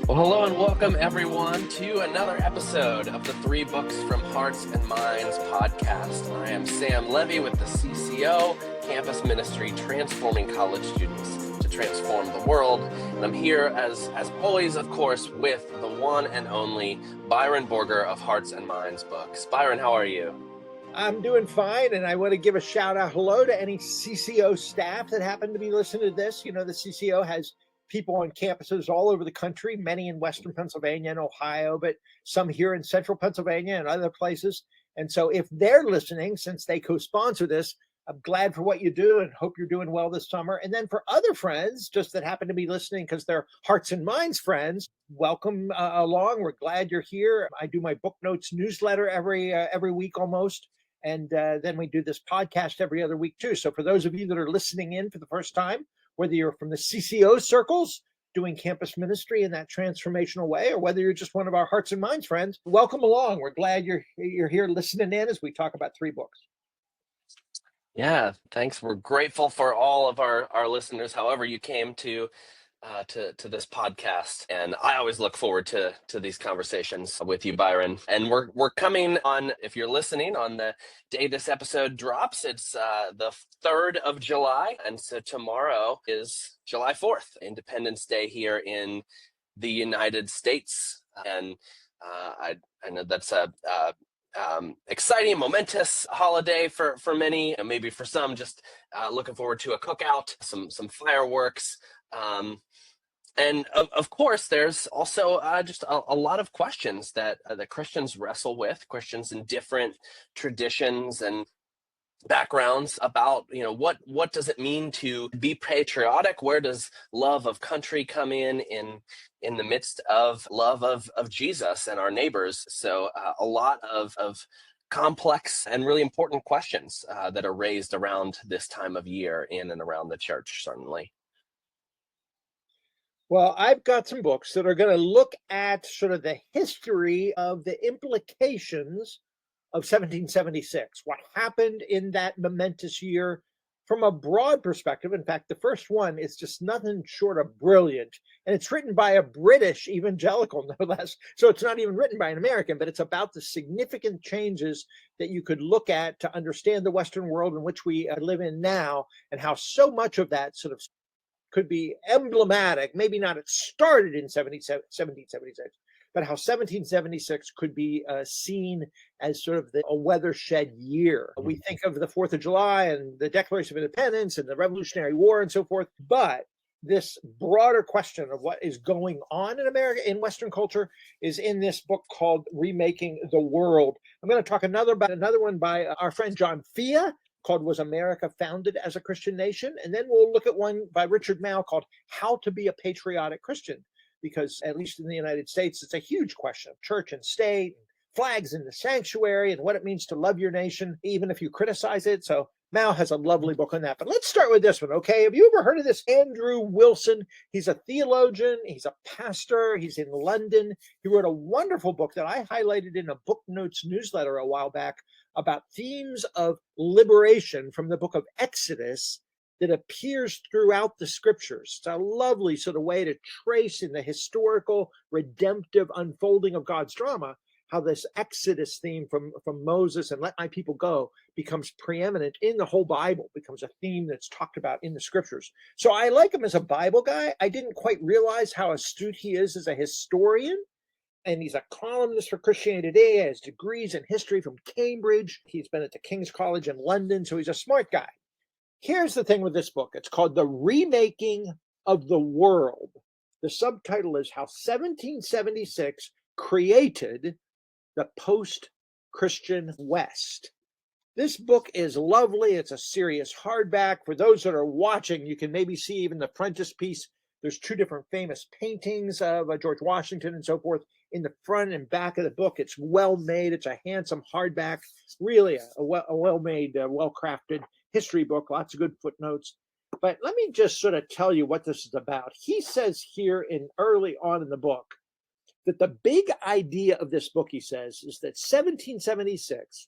Well, hello and welcome everyone to another episode of the Three Books from Hearts and Minds podcast. I am Sam Levy with the CCO, Campus Ministry, transforming college students to transform the world. And I'm here as always, of course, with the one and only Byron Borger of Hearts and Minds Books. Byron, how are you? I'm doing fine, and I want to give a shout out hello to any CCO staff that happen to be listening to this. You know, the CCO has people on campuses all over the country, many in Western Pennsylvania and Ohio, but some here in Central Pennsylvania and other places. And so if they're listening, since they co-sponsor this, I'm glad for what you do and hope you're doing well this summer. And then for other friends, just that happen to be listening because they're Hearts and Minds friends, welcome along. We're glad you're here. I do my book notes newsletter every week almost. And then we do this podcast every other week too. So for those of you that are listening in for the first time, whether you're from the CCO circles doing campus ministry in that transformational way, or whether you're just one of our Hearts and Minds friends, welcome along. We're glad you're here listening in as we talk about three books. Yeah, thanks. We're grateful for all of our listeners, however you came to this podcast, and I always look forward to these conversations with you, Byron. And we're coming on, if you're listening on the day this episode drops, it's the 3rd of July, and so tomorrow is July 4th, Independence Day here in the United States, and I know that's a exciting, momentous holiday for many, and maybe for some just looking forward to a cookout, some fireworks. And of course, there's also just a lot of questions that Christians wrestle with, Christians in different traditions and backgrounds about, what does it mean to be patriotic? Where does love of country come in the midst of love of Jesus and our neighbors? So a lot of complex and really important questions that are raised around this time of year in and around the church, certainly. Well, I've got some books that are going to look at sort of the history of the implications of 1776, what happened in that momentous year from a broad perspective. In fact, the first one is just nothing short of brilliant. And it's written by a British evangelical, no less. So it's not even written by an American, but it's about the significant changes that you could look at to understand the Western world in which we live in now, and how so much of that sort of could be emblematic. Maybe not it started in 1776, but how 1776 could be seen as sort of a watershed year. We think of the 4th of July and the Declaration of Independence and the Revolutionary War and so forth, but this broader question of what is going on in America, in Western culture, is in this book called Remaking the World. I'm going to talk about another one by our friend John Fea, called Was America Founded as a Christian Nation? And then we'll look at one by Richard Mouw called How to Be a Patriotic Christian, because at least in the United States, it's a huge question of church and state, flags in the sanctuary, and what it means to love your nation, even if you criticize it. So Mouw has a lovely book on that. But let's start with this one, okay? Have you ever heard of this Andrew Wilson? He's a theologian. He's a pastor. He's in London. He wrote a wonderful book that I highlighted in a book notes newsletter a while back about themes of liberation from the book of Exodus that appears throughout the scriptures. It's a lovely sort of way to trace in the historical redemptive unfolding of God's drama how this Exodus theme from Moses and let my people go becomes preeminent in the whole Bible, becomes a theme that's talked about in the scriptures. So I like him as a Bible guy. I didn't quite realize how astute he is as a historian. And he's a columnist for Christianity Today, has degrees in history from Cambridge. He's been at the King's College in London, so he's a smart guy. Here's the thing with this book. It's called The Remaking of the World. The subtitle is How 1776 Created the Post-Christian West. This book is lovely. It's a serious hardback. For those that are watching, you can maybe see even the frontispiece. There's two different famous paintings of George Washington and so forth in the front and back of the book. It's well made. It's a handsome hardback, really a well-made, well-crafted history book, lots of good footnotes. But let me just sort of tell you what this is about. He says here in early on in the book that the big idea of this book, he says, is that 1776,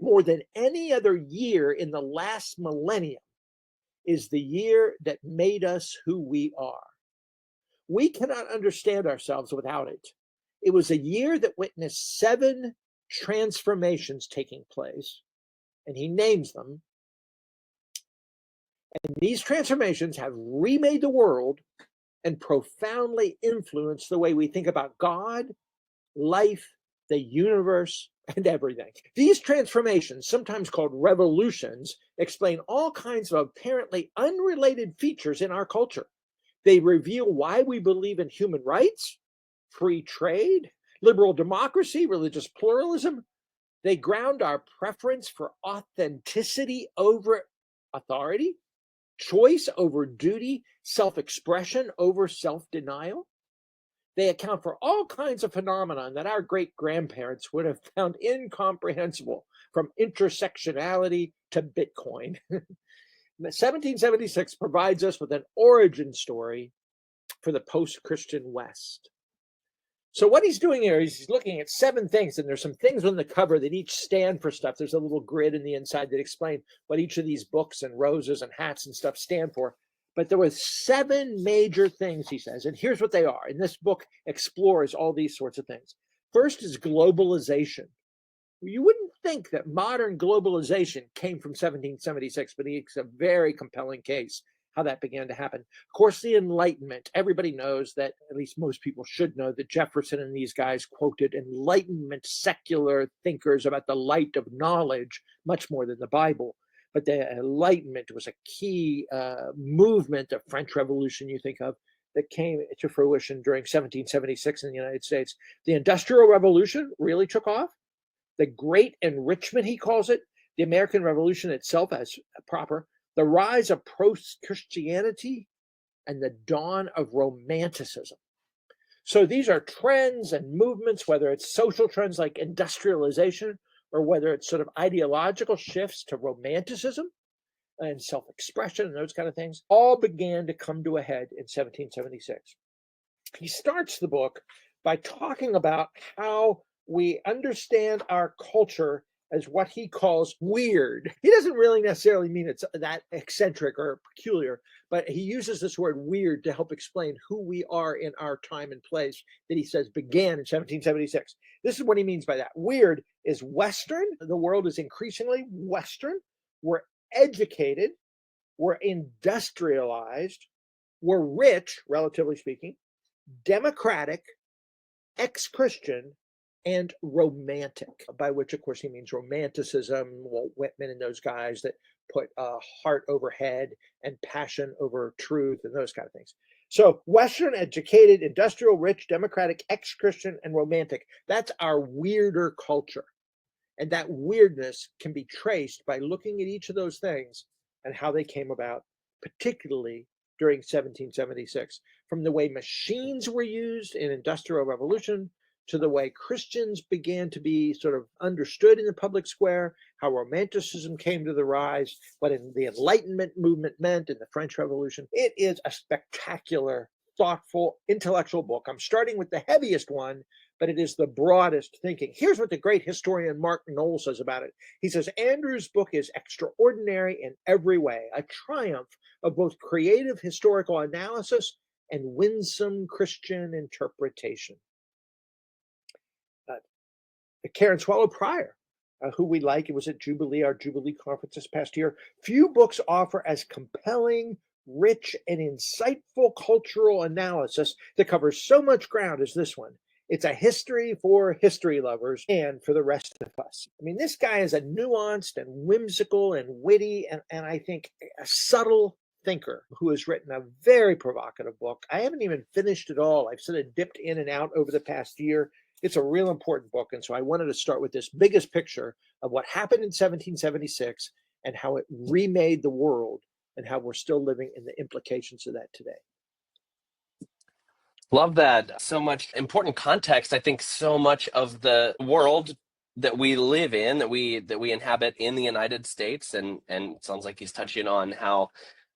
more than any other year in the last millennium, is the year that made us who we are. We cannot understand ourselves without it. It was a year that witnessed 7 transformations taking place, and he names them. And these transformations have remade the world and profoundly influenced the way we think about God, life, the universe, and everything. These transformations, sometimes called revolutions, explain all kinds of apparently unrelated features in our culture. They reveal why we believe in human rights, free trade, liberal democracy, religious pluralism. They ground our preference for authenticity over authority, choice over duty, self expression over self denial. They account for all kinds of phenomena that our great grandparents would have found incomprehensible, from intersectionality to Bitcoin. 1776 provides us with an origin story for the post Christian West. So, what he's doing here is he's looking at 7 things, and there's some things on the cover that each stand for stuff. There's a little grid in the inside that explain what each of these books and roses and hats and stuff stand for. But there were 7 major things, he says, and here's what they are. And this book explores all these sorts of things. First is globalization. You wouldn't think that modern globalization came from 1776, but he makes a very compelling case how that began to happen. Of course, the Enlightenment. Everybody knows that, at least most people should know, that Jefferson and these guys quoted Enlightenment secular thinkers about the light of knowledge much more than the Bible. But the Enlightenment was a key movement, the French Revolution you think of, that came to fruition during 1776 in the United States. The Industrial Revolution really took off. The Great Enrichment, he calls it, the American Revolution itself as proper, the rise of Christianity, and the dawn of Romanticism. So these are trends and movements, whether it's social trends like industrialization or whether it's sort of ideological shifts to Romanticism and self-expression and those kind of things, all began to come to a head in 1776. He starts the book by talking about how we understand our culture as what he calls weird. He doesn't really necessarily mean it's that eccentric or peculiar, but he uses this word weird to help explain who we are in our time and place that he says began in 1776. This is what he means by that. Weird is Western. The world is increasingly Western. We're educated. We're industrialized. We're rich, relatively speaking, democratic, ex-Christian, and romantic, by which, of course, he means Romanticism, Walt Whitman and those guys that put heart over head and passion over truth and those kind of things. So Western, educated, industrial, rich, democratic, ex-Christian, and romantic. That's our weirder culture. And that weirdness can be traced by looking at each of those things and how they came about, particularly during 1776, from the way machines were used in Industrial Revolution to the way Christians began to be sort of understood in the public square, how Romanticism came to the rise, what the Enlightenment movement meant in the French Revolution. It is a spectacular, thoughtful, intellectual book. I'm starting with the heaviest one, but it is the broadest thinking. Here's what the great historian Mark Knoll says about it. He says, Andrew's book is extraordinary in every way, a triumph of both creative historical analysis and winsome Christian interpretation. Karen Swallow Prior, who we like, it was at Jubilee, our Jubilee conference this past year. Few books offer as compelling, rich, and insightful cultural analysis that covers so much ground as this one. It's a history for history lovers and for the rest of us. I mean, this guy is a nuanced and whimsical and witty and I think a subtle thinker who has written a very provocative book. I haven't even finished it all. I've sort of dipped in and out over the past year. It's a real important book. And so I wanted to start with this biggest picture of what happened in 1776 and how it remade the world and how we're still living in the implications of that today. Love that. So much important context. I think so much of the world that we live in, that we inhabit in the United States, and it sounds like he's touching on how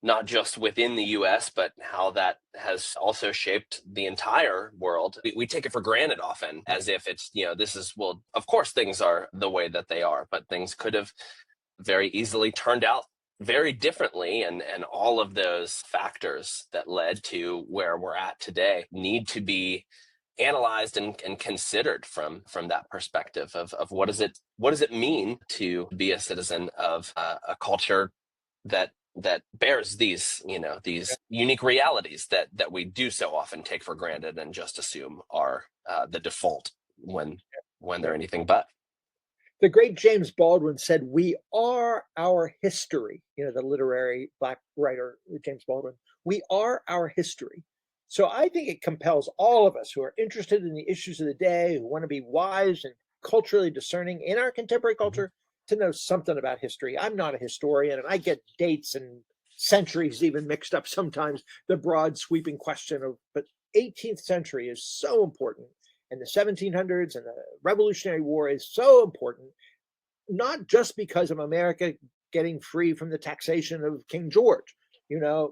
not just within the US, but how that has also shaped the entire world. We take it for granted often as if it's, this is, well, of course things are the way that they are, but things could have very easily turned out very differently, and all of those factors that led to where we're at today need to be analyzed and considered from that perspective of what does it mean to be a citizen of a culture that bears these, these unique realities that we do so often take for granted and just assume are the default when they're Yeah. anything but. The great James Baldwin said, "We are our history." The literary black writer James Baldwin. We are our history. So I think it compels all of us who are interested in the issues of the day, who want to be wise and culturally discerning in our contemporary Mhm. culture, to know something about history. I'm not a historian, and I get dates and centuries even mixed up sometimes. The broad sweeping question of, but 18th century is so important, and the 1700s and the Revolutionary War is so important, not just because of America getting free from the taxation of King George,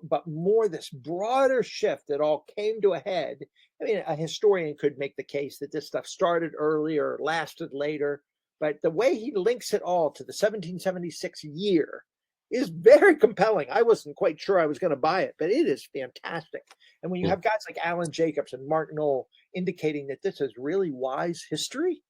but more this broader shift that all came to a head. I mean, a historian could make the case that this stuff started earlier, lasted later, but the way he links it all to the 1776 year is very compelling. I wasn't quite sure I was going to buy it, but it is fantastic. And when you Mm. have guys like Alan Jacobs and Mark Knoll indicating that this is really wise history,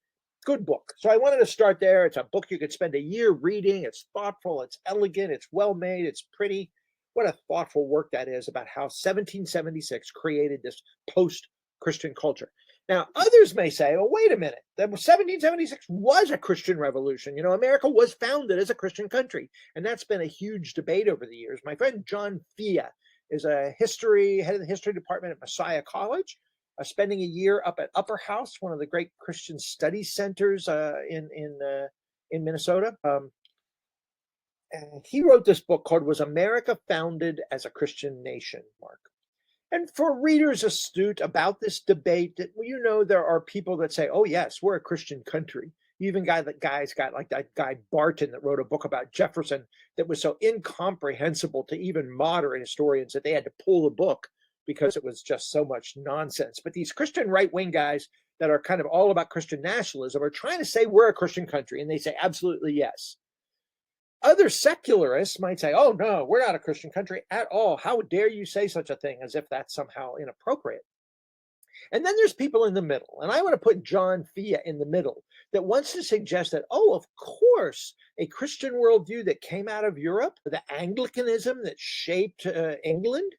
good book. So I wanted to start there. It's a book you could spend a year reading. It's thoughtful, it's elegant, it's well made, it's pretty. What a thoughtful work that is about how 1776 created this post Christian culture. Now, others may say, well, wait a minute. That 1776 was a Christian revolution. America was founded as a Christian country. And that's been a huge debate over the years. My friend John Fia is head of the history department at Messiah College, spending a year up at Upper House, one of the great Christian study centers in Minnesota. And he wrote this book called "Was America Founded as a Christian Nation?" Mark. And for readers astute about this debate, that there are people that say, "Oh yes, we're a Christian country." You even guys got like that guy Barton that wrote a book about Jefferson that was so incomprehensible to even moderate historians that they had to pull the book because it was just so much nonsense. But these Christian right wing guys that are kind of all about Christian nationalism are trying to say we're a Christian country, and they say absolutely yes. Other secularists might say, "Oh, no, we're not a Christian country at all. How dare you say such a thing?" as if that's somehow inappropriate. And then there's people in the middle. And I want to put John Fia in the middle that wants to suggest that, oh, of course, a Christian worldview that came out of Europe, the Anglicanism that shaped England,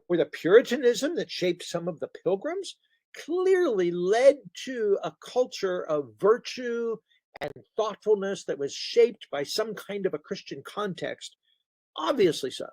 or the Puritanism that shaped some of the pilgrims, clearly led to a culture of virtue and thoughtfulness that was shaped by some kind of a Christian context, obviously so.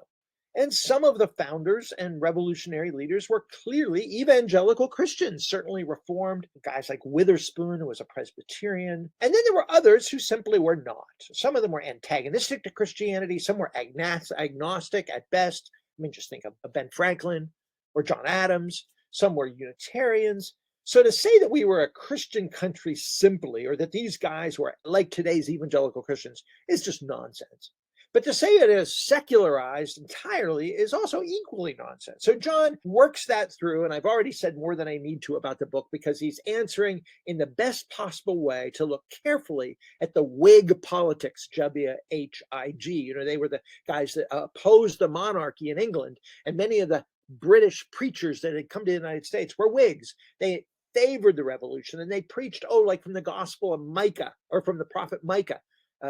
And some of the founders and revolutionary leaders were clearly evangelical Christians, certainly Reformed, guys like Witherspoon, who was a Presbyterian. And then there were others who simply were not. Some of them were antagonistic to Christianity, some were agnostic at best. I mean, just think of Ben Franklin or John Adams. Some were Unitarians. So to say that we were a Christian country simply, or that these guys were like today's evangelical Christians, is just nonsense. But to say it is secularized entirely is also equally nonsense. So John works that through, and I've already said more than I need to about the book because he's answering in the best possible way to look carefully at the Whig politics, WHIG. They were the guys that opposed the monarchy in England, and many of the British preachers that had come to the United States were Whigs. They favored the revolution, and they preached, like from the Gospel of Micah, or from the prophet Micah,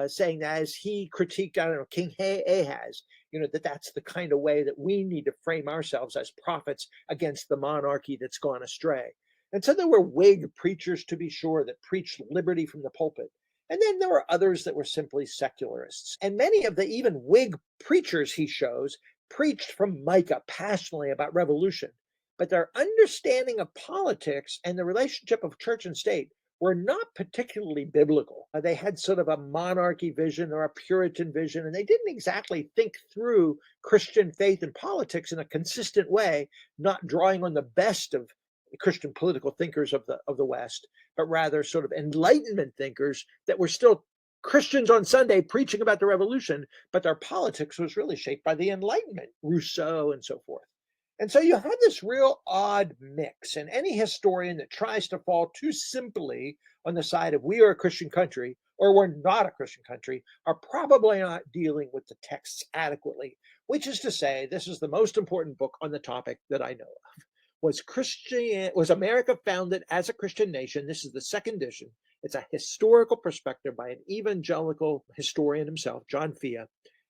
saying that as he critiqued, I don't know, King Ahaz, that's the kind of way that we need to frame ourselves as prophets against the monarchy that's gone astray. And so there were Whig preachers, to be sure, that preached liberty from the pulpit. And then there were others that were simply secularists. And many of the even Whig preachers he shows preached from Micah passionately about revolution. But their understanding of politics and the relationship of church and state were not particularly biblical. They had sort of a monarchy vision or a Puritan vision, and they didn't exactly think through Christian faith and politics in a consistent way, not drawing on the best of Christian political thinkers of the West, but rather sort of Enlightenment thinkers that were still Christians on Sunday preaching about the revolution, but their politics was really shaped by the Enlightenment, Rousseau and so forth. And so you have this real odd mix, and any historian that tries to fall too simply on the side of we are a Christian country or we're not a Christian country, are probably not dealing with the texts adequately, which is to say, this is the most important book on the topic that I know of. Was America founded as a Christian nation? This is the second edition. It's a historical perspective by an evangelical historian himself, John Fea.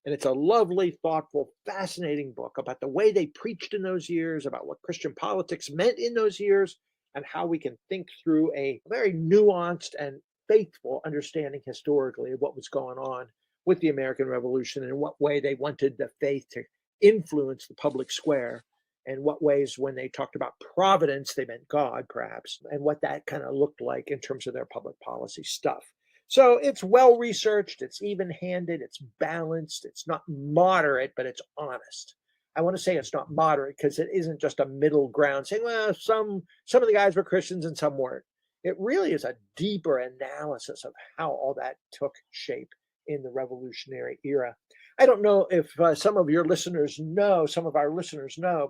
And it's a lovely, thoughtful, fascinating book about the way they preached in those years, about what Christian politics meant in those years, and how we can think through a very nuanced and faithful understanding historically of what was going on with the American Revolution and in what way they wanted the faith to influence the public square, and what ways, when they talked about providence, they meant God, perhaps, and what that kind of looked like in terms of their public policy stuff. So it's well researched, it's even handed, it's balanced, it's not moderate, but it's honest. I want to say it's not moderate because it isn't just a middle ground saying, well, some of the guys were Christians and some weren't. It really is a deeper analysis of how all that took shape in the revolutionary era. I don't know if some of our listeners know,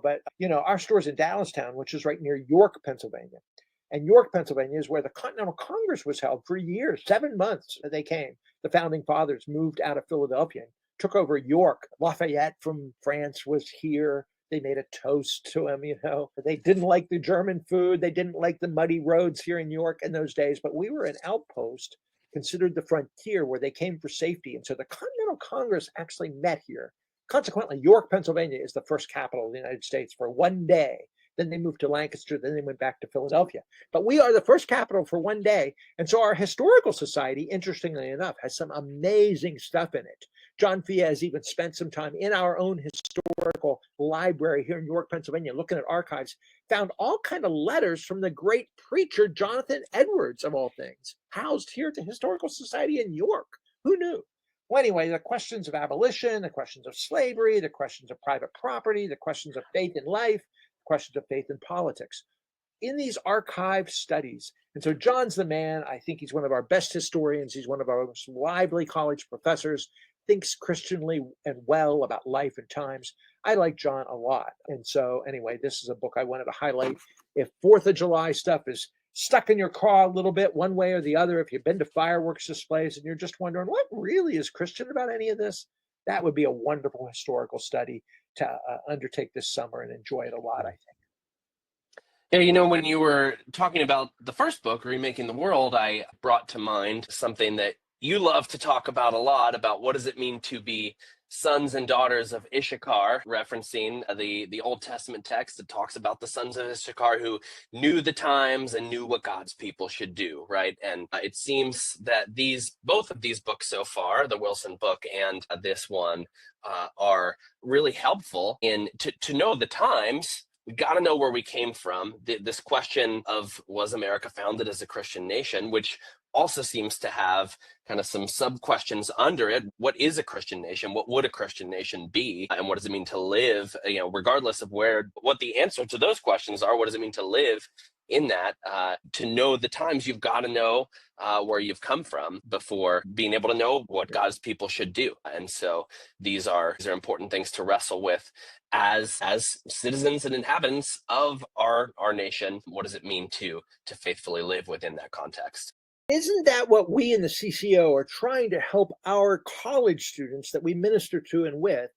but our store's in Dallastown, which is right near York, Pennsylvania. And York, Pennsylvania is where the Continental Congress was held for years, 7 months they came. The founding fathers moved out of Philadelphia, took over York. Lafayette from France was here. They made a toast to him, They didn't like the German food. They didn't like the muddy roads here in York in those days, but we were an outpost considered the frontier where they came for safety. And so the Continental Congress actually met here. Consequently, York, Pennsylvania is the first capital of the United States for one day. Then they moved to Lancaster. Then they went back to Philadelphia. But we are the first capital for one day. And so our historical society, interestingly enough, has some amazing stuff in it. John Fea has even spent some time in our own historical library here in York, Pennsylvania, looking at archives, found all kind of letters from the great preacher Jonathan Edwards, of all things, housed here at the Historical Society in York. Who knew? Well, anyway, the questions of abolition, the questions of slavery, the questions of private property, the questions of faith in life, questions of faith in politics in these archive studies. And so John's the man. I think he's one of our best historians. He's one of our most lively college professors, thinks Christianly and well about life and times. I like John a lot. And so anyway, this is a book I wanted to highlight. If 4th of July stuff is stuck in your craw a little bit, one way or the other, if you've been to fireworks displays and you're just wondering what really is Christian about any of this, that would be a wonderful historical study to undertake this summer and enjoy it a lot, I think. Yeah, when you were talking about the first book, Remaking the World, I brought to mind something that you love to talk about a lot, about what does it mean to be sons and daughters of Issachar, referencing the Old Testament text that talks about the sons of Issachar who knew the times and knew what God's people should do, right? And it seems that both of these books so far, the Wilson book and this one, are really helpful to know the times. We got to know where we came from. This question of, was America founded as a Christian nation, which also seems to have kind of some sub questions under it. What is a Christian nation? What would a Christian nation be? And what does it mean to live, regardless of what the answer to those questions are? What does it mean to live in that? To know the times, you've got to know where you've come from before being able to know what God's people should do. And so these are important things to wrestle with as citizens and inhabitants of our nation. What does it mean to faithfully live within that context? Isn't that what we in the CCO are trying to help our college students that we minister to and with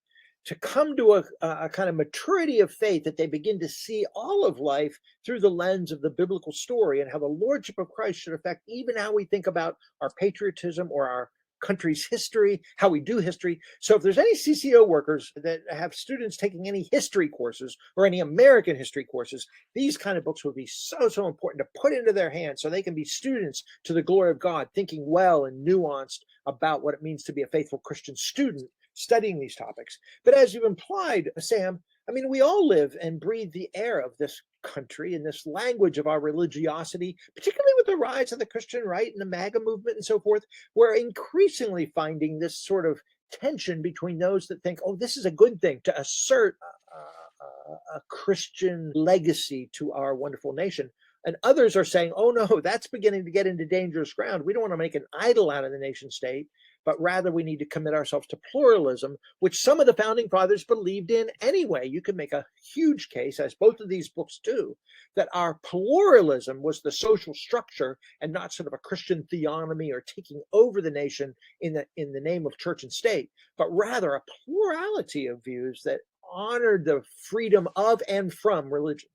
to come to a kind of maturity of faith, that they begin to see all of life through the lens of the biblical story, and how the lordship of Christ should affect even how we think about our patriotism or our country's history, how we do history. So if there's any CCO workers that have students taking any history courses or any American history courses, these kind of books would be so important to put into their hands so they can be students to the glory of God, thinking well and nuanced about what it means to be a faithful Christian student studying these topics. But as you've implied, Sam, I mean, we all live and breathe the air of this country and this language of our religiosity, particularly with the rise of the Christian right and the MAGA movement and so forth. We're increasingly finding this sort of tension between those that think, oh, this is a good thing to assert a Christian legacy to our wonderful nation. And others are saying, oh, no, that's beginning to get into dangerous ground. We don't want to make an idol out of the nation state. but rather we need to commit ourselves to pluralism, which some of the founding fathers believed in anyway. You could make a huge case, as both of these books do, that our pluralism was the social structure and not sort of a Christian theonomy or taking over the nation in the name of church and state, but rather a plurality of views that honored the freedom of and from religion.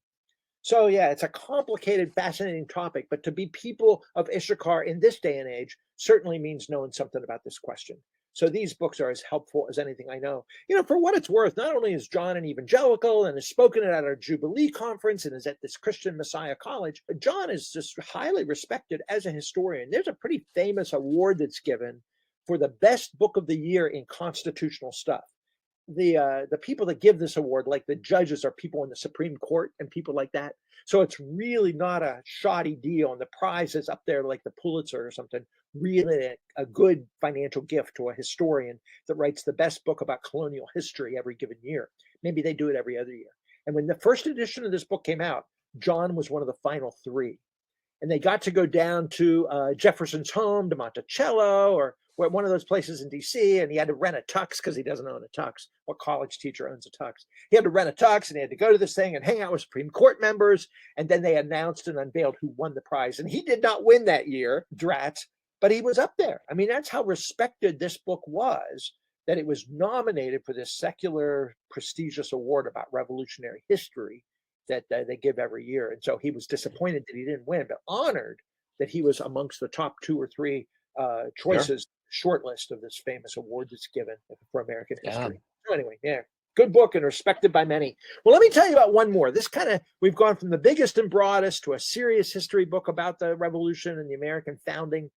So yeah, it's a complicated, fascinating topic, but to be people of Issachar in this day and age certainly means knowing something about this question. So these books are as helpful as anything I know. For what it's worth, not only is John an evangelical and has spoken at our Jubilee conference and is at this Christian Messiah College, but John is just highly respected as a historian. There's a pretty famous award that's given for the best book of the year in constitutional stuff. The people that give this award, like the judges, are people in the Supreme Court and people like that. So it's really not a shoddy deal, and the prize is up there like the Pulitzer or something. Really a good financial gift to a historian that writes the best book about colonial history every given year. Maybe they do it every other year. And when the first edition of this book came out, John was one of the final three. And they got to go down to Jefferson's home, to Monticello, or one of those places in DC, and he had to rent a tux because he doesn't own a tux. What college teacher owns a tux? He had to rent a tux, and he had to go to this thing and hang out with Supreme Court members, and then they announced and unveiled who won the prize. And he did not win that year, drats, but he was up there. I mean, that's how respected this book was, that it was nominated for this secular, prestigious award about revolutionary history that they give every year. And so he was disappointed that he didn't win, but honored that he was amongst the top 2 or 3 choices, short list of this famous award that's given for American history. So anyway, yeah, good book and respected by many. Well, let me tell you about one more. This we've gone from the biggest and broadest to a serious history book about the Revolution and the American founding.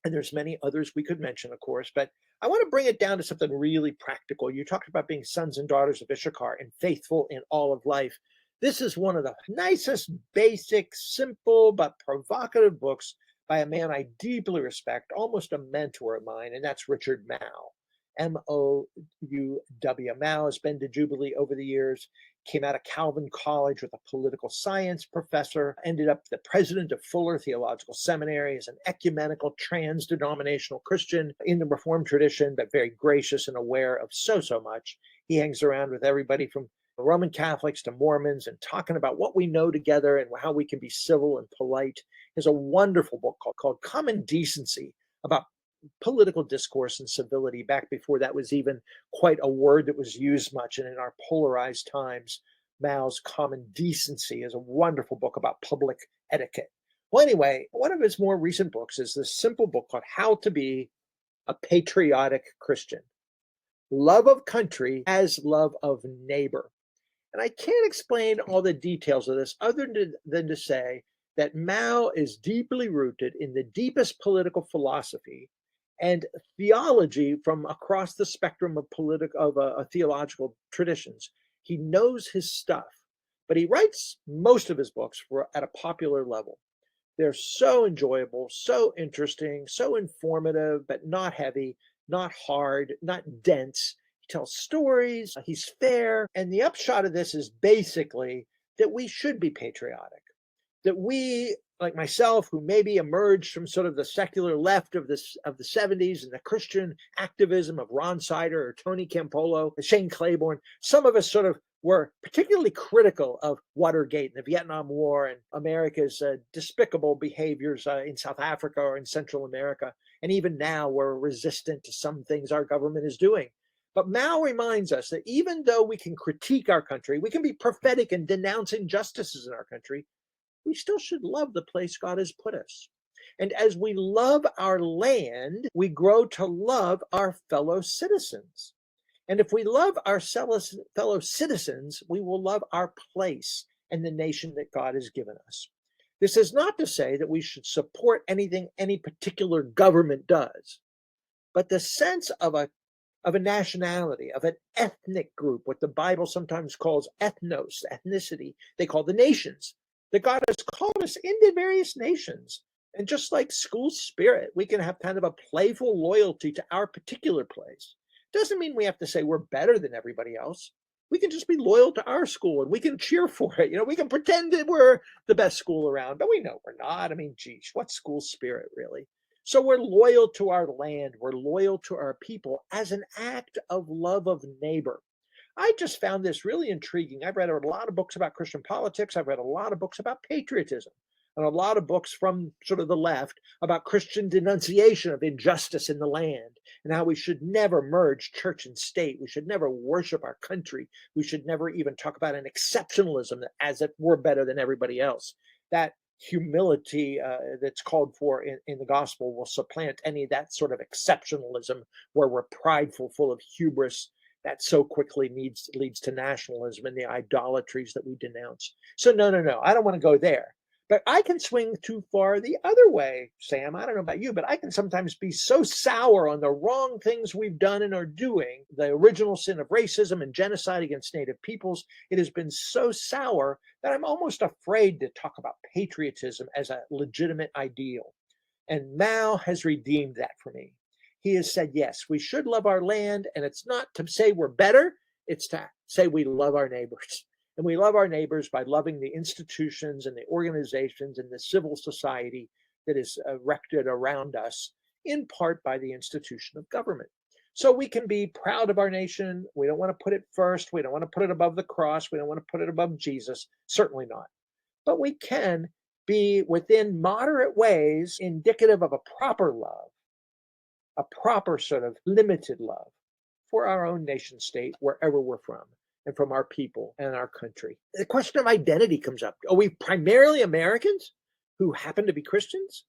And there's many others we could mention, of course, but I want to bring it down to something really practical. You talked about being sons and daughters of Issachar and faithful in all of life. This is one of the nicest, basic, simple, but provocative books by a man I deeply respect, almost a mentor of mine, and that's Richard Mouw. M-O-U-W. Mouw has been to Jubilee over the years, came out of Calvin College with a political science professor, ended up the president of Fuller Theological Seminary, as an ecumenical, trans-denominational Christian in the Reformed tradition, but very gracious and aware of so much. He hangs around with everybody from Roman Catholics to Mormons and talking about what we know together and how we can be civil and polite. There's a wonderful book called Common Decency about political discourse and civility back before that was even quite a word that was used much. And in our polarized times, Mouw's Common Decency is a wonderful book about public etiquette. Well, anyway, one of his more recent books is this simple book called How to Be a Patriotic Christian. Love of country as love of neighbor. And I can't explain all the details of this other than to say that Mouw is deeply rooted in the deepest political philosophy and theology from across the spectrum of theological traditions. He knows his stuff, but he writes most of his books at a popular level. They're so enjoyable, so interesting, so informative, but not heavy, not hard, not dense. He tells stories, he's fair, and the upshot of this is basically that we should be patriotic, that we, like myself, who maybe emerged from sort of the secular left of the 70s and the Christian activism of Ron Sider or Tony Campolo, Shane Claiborne, some of us sort of were particularly critical of Watergate and the Vietnam War and America's despicable behaviors in South Africa or in Central America. And even now we're resistant to some things our government is doing. But Mouw reminds us that even though we can critique our country, we can be prophetic and denounce injustices in our country, we still should love the place God has put us. And as we love our land, we grow to love our fellow citizens. And if we love our fellow citizens, we will love our place and the nation that God has given us. This is not to say that we should support anything any particular government does, but the sense of a nationality, of an ethnic group, what the Bible sometimes calls ethnos, ethnicity, they call the nations, that God has called us into various nations. And just like school spirit, we can have kind of a playful loyalty to our particular place. Doesn't mean we have to say we're better than everybody else. We can just be loyal to our school and we can cheer for it. We can pretend that we're the best school around, but we know we're not. I mean, geez, what's school spirit really? So we're loyal to our land, we're loyal to our people as an act of love of neighbor. I just found this really intriguing. I've read a lot of books about Christian politics. I've read a lot of books about patriotism and a lot of books from sort of the left about Christian denunciation of injustice in the land and how we should never merge church and state. We should never worship our country. We should never even talk about an exceptionalism as if we're better than everybody else. That humility that's called for in the gospel will supplant any of that sort of exceptionalism where we're prideful, full of hubris, that so quickly leads to nationalism and the idolatries that we denounce. So no, no, no, I don't want to go there. But I can swing too far the other way, Sam. I don't know about you, but I can sometimes be so sour on the wrong things we've done and are doing, the original sin of racism and genocide against Native peoples. It has been so sour that I'm almost afraid to talk about patriotism as a legitimate ideal. And Mao has redeemed that for me. He has said, yes, we should love our land. And it's not to say we're better, it's to say we love our neighbors. And we love our neighbors by loving the institutions and the organizations and the civil society that is erected around us, in part by the institution of government. So we can be proud of our nation. We don't want to put it first. We don't want to put it above the cross. We don't want to put it above Jesus. Certainly not. But we can be within moderate ways indicative of a proper love, a proper sort of limited love for our own nation state, wherever we're from, and from our people and our country. The question of identity comes up. Are we primarily Americans who happen to be Christians?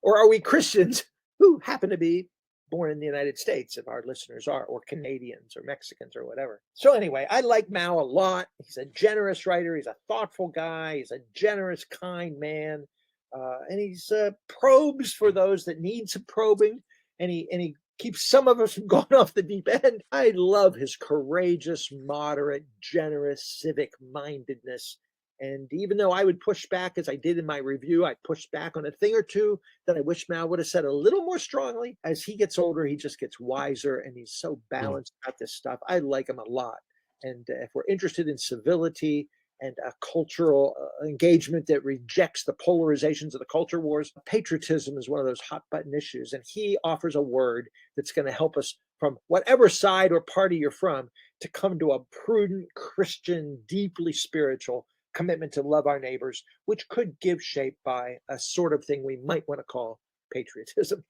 Or are we Christians who happen to be born in the United States, if our listeners are, or Canadians or Mexicans or whatever? So anyway, I like Mao a lot. He's a generous writer. He's a thoughtful guy. He's a generous, kind man. And he's probes for those that need some probing. And he keeps some of us from going off the deep end. I love his courageous, moderate, generous, civic mindedness. And even though I would push back, as I did in my review, I pushed back on a thing or two that I wish Mao would have said a little more strongly. As he gets older, he just gets wiser, and he's so balanced about this stuff. I like him a lot. And if we're interested in civility and a cultural engagement that rejects the polarizations of the culture wars, patriotism is one of those hot button issues. And he offers a word that's going to help us, from whatever side or party you're from, to come to a prudent, Christian, deeply spiritual commitment to love our neighbors, which could give shape by a sort of thing we might want to call patriotism.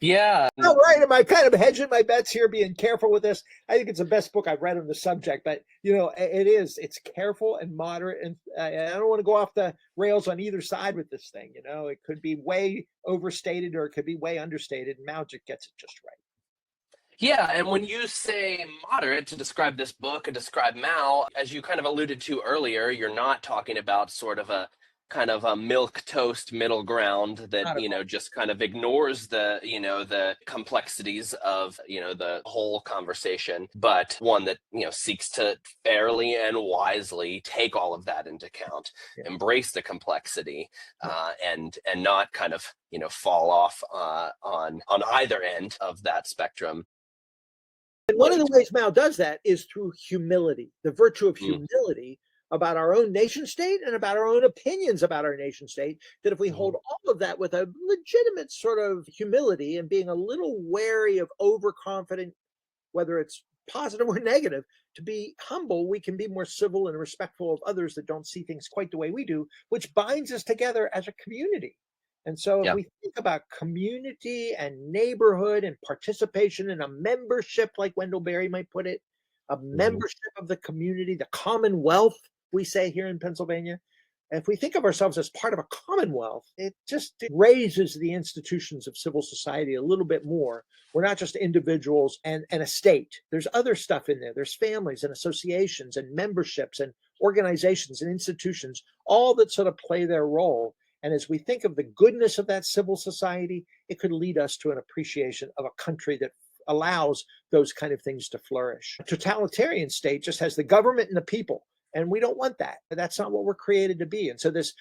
Yeah. All right, am I kind of hedging my bets here, being careful with this? I think it's the best book I've read on the subject, but it's careful and moderate, and I don't want to go off the rails on either side with this thing. It could be way overstated or it could be way understated. Magic gets it just right. Yeah, and when you say moderate to describe this book and describe Mao, as you kind of alluded to earlier, you're not talking about sort of a kind of a milk toast middle ground that, Not at all. just kind of ignores the complexities of, the whole conversation, but one that, seeks to fairly and wisely take all of that into account, Yeah. embrace the complexity, and not kind of, fall off on either end of that spectrum. And one of the ways Mao does that is through humility, the virtue of humility about our own nation state and about our own opinions about our nation state. That if we hold all of that with a legitimate sort of humility and being a little wary of overconfident, whether it's positive or negative, to be humble, we can be more civil and respectful of others that don't see things quite the way we do, which binds us together as a community. And so if Yeah. we think about community and neighborhood and participation in a membership, like Wendell Berry might put it, a membership of the community, the commonwealth, we say here in Pennsylvania. And if we think of ourselves as part of a commonwealth, it just raises the institutions of civil society a little bit more. We're not just individuals and a state. There's other stuff in there. There's families and associations and memberships and organizations and institutions, all that sort of play their role. And as we think of the goodness of that civil society, it could lead us to an appreciation of a country that allows those kind of things to flourish. A totalitarian state just has the government and the people, and we don't want that. That's not what we're created to be. And so this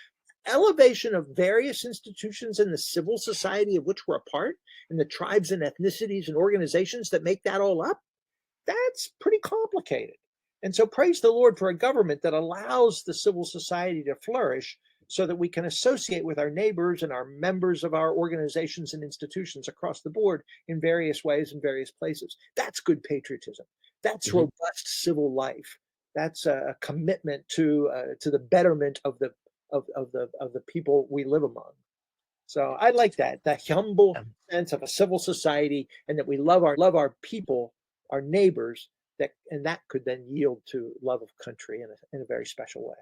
elevation of various institutions in the civil society of which we're a part, and the tribes and ethnicities and organizations that make that all up, that's pretty complicated. And so praise the Lord for a government that allows the civil society to flourish, so that we can associate with our neighbors and our members of our organizations and institutions across the board in various ways in various places. That's good patriotism. That's Mhm. robust civil life. That's a commitment to the betterment of the people we live among. So I like that humble Yeah. sense of a civil society, and that we love our people, our neighbors. That could then yield to love of country in a very special way.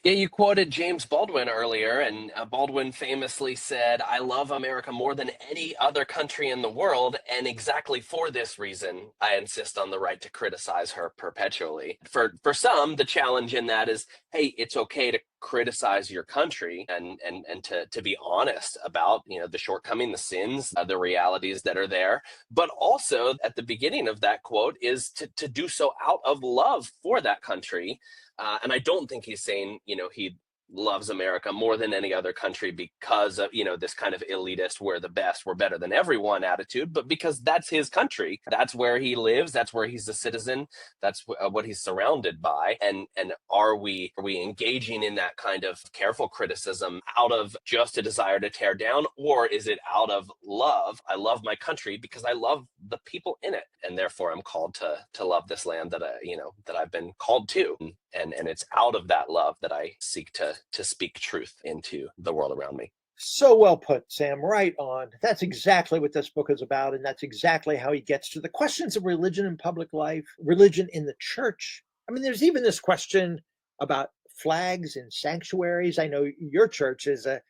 Yeah, you quoted James Baldwin earlier, and Baldwin famously said, "I love America more than any other country in the world, and exactly for this reason, I insist on the right to criticize her perpetually." For some, the challenge in that is, hey, it's okay to criticize your country and to be honest about the shortcoming, the sins, the realities that are there. But also, at the beginning of that quote is to do so out of love for that country, and I don't think he's saying, he loves America more than any other country because of, this kind of elitist, we're the best, we're better than everyone attitude, but because that's his country. That's where he lives. That's where he's a citizen. That's what he's surrounded by. And are we engaging in that kind of careful criticism out of just a desire to tear down, or is it out of love? I love my country because I love the people in it, and therefore I'm called to love this land that I've been called to. And it's out of that love that I seek to speak truth into the world around me. So well put, Sam. Right on. That's exactly what this book is about. And that's exactly how he gets to the questions of religion in public life, religion in the church. I mean, there's even this question about flags in sanctuaries. I know your church is a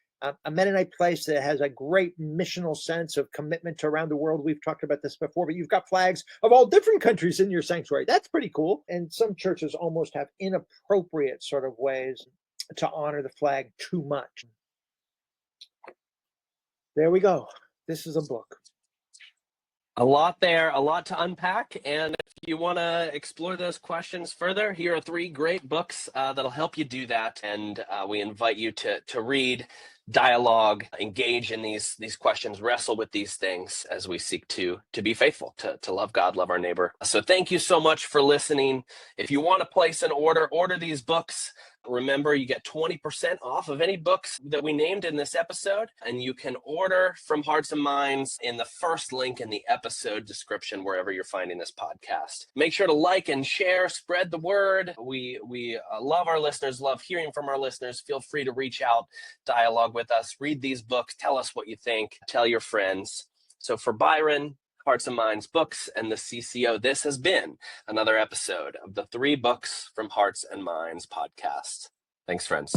Mennonite place that has a great missional sense of commitment to around the world. We've talked about this before, but you've got flags of all different countries in your sanctuary. That's pretty cool. And some churches almost have inappropriate sort of ways to honor the flag too much. There we go. This is a book. A lot there, a lot to unpack. And if you want to explore those questions further, here are three great books that'll help you do that. And we invite you to read, dialogue, engage in these questions, wrestle with these things as we seek to be faithful, to love God, love our neighbor. So thank you so much for listening. If you want to place an order these books. Remember, you get 20% off of any books that we named in this episode, and you can order from Hearts and Minds in the first link in the episode description, wherever you're finding this podcast. Make sure to like and share, spread the word. We love our listeners, love hearing from our listeners. Feel free to reach out, dialogue with us, read these books, tell us what you think, tell your friends. So for Byron, Hearts and Minds Books, and the CCO, this has been another episode of the 3 Books from Hearts and Minds podcast. Thanks, friends.